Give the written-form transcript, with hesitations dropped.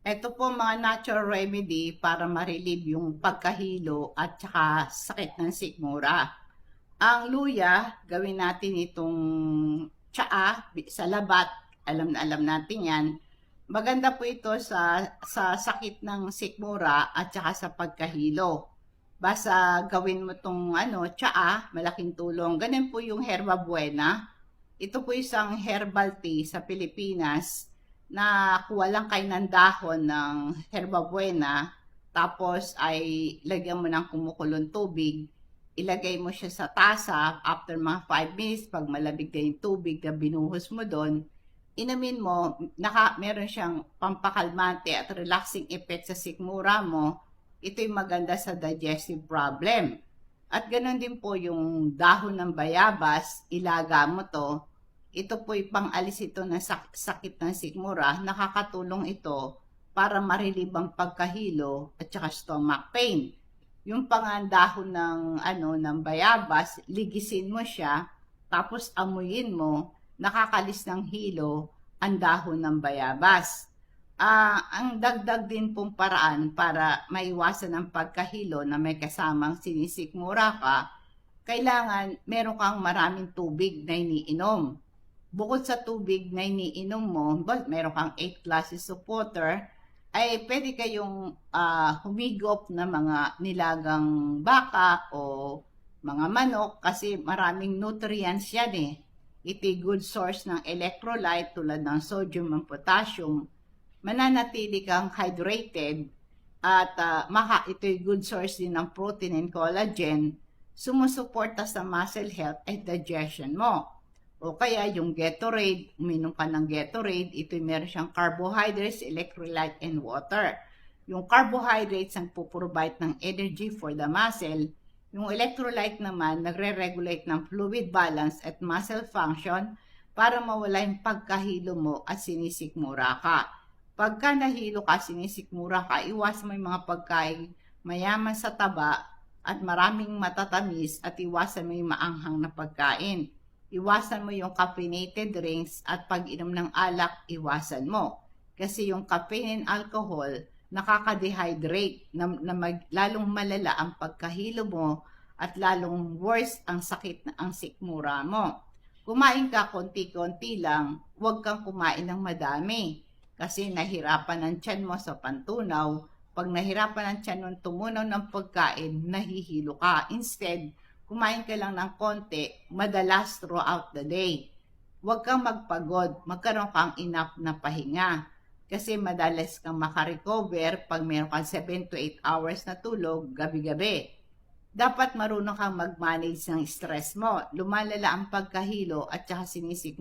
Ito po mga natural remedy para ma-relieve yung pagkahilo at saka sakit ng sikmura. Ang luya, gawin natin itong tsaa sa labat. Alam na alam natin yan. Maganda po ito sa sakit ng sikmura at saka sa pagkahilo. Basta gawin mo itong tsaa, malaking tulong. Ganun po yung herba buena. Ito po isang herbal tea sa Pilipinas na kuha lang kayo ng dahon ng herba buena, tapos ay lagyan mo ng kumukulong tubig, ilagay mo siya sa tasa, after mga 5 minutes, pag malabig na yung tubig na binuhos mo doon, inamin mo, meron siyang pampakalmante at relaxing effect sa sikmura mo. Ito'y maganda sa digestive problem. At ganoon din po yung dahon ng bayabas, ilaga mo to. Ito po'y pang-alis ito ng sakit ng sikmura. Nakakatulong ito para ma-relieve ang pagkahilo at saka stomach pain. Yung pangandahon ng bayabas, ligisin mo siya, tapos amuyin mo, nakakalis ng hilo ang dahon ng bayabas. Ang dagdag din pong paraan para maiwasan ang pagkahilo na may kasamang sinisikmura ka, kailangan meron kang maraming tubig na iniinom. Bukod sa tubig na iniinom mo, meron kang 8 glasses of water, ay pwede kayong humigop ng mga nilagang baka o mga manok kasi maraming nutrients yan eh. Ito'y good source ng electrolyte tulad ng sodium and potassium. Mananatili kang hydrated at ito'y good source din ng protein and collagen. Sumusuporta sa muscle health at digestion mo. O kaya yung Gatorade, uminom ka ng Gatorade, ito meron siyang carbohydrates, electrolyte, and water. Yung carbohydrates ang puprovide ng energy for the muscle. Yung electrolyte naman, nagre-regulate ng fluid balance at muscle function para mawala yung pagkahilo mo at sinisikmura ka. Pagka nahilo ka, sinisikmura ka, iwasan mo yung mga pagkain mayaman sa taba at maraming matatamis at iwasan mo yung maanghang na pagkain. Iwasan mo yung caffeinated drinks at pag-inom ng alak, iwasan mo. Kasi yung caffeine and alcohol, nakaka-dehydrate na lalong malala ang pagkahilo mo at lalong worse ang sakit na ang sikmura mo. Kumain ka konti-konti lang, huwag kang kumain ng madami kasi nahirapan ang tiyan mo sa pantunaw. Pag nahirapan ang tiyan mo tumunaw ng pagkain, nahihilo ka. Instead, kumain ka lang ng konti, madalas throughout the day. Huwag kang magpagod, magkaroon kang enough na pahinga. Kasi madalas kang makarecover pag meron kang 7 to 8 hours na tulog gabi-gabi. Dapat marunong kang mag-manage ng stress mo. Lumalala ang pagkahilo at saka sinisik mo.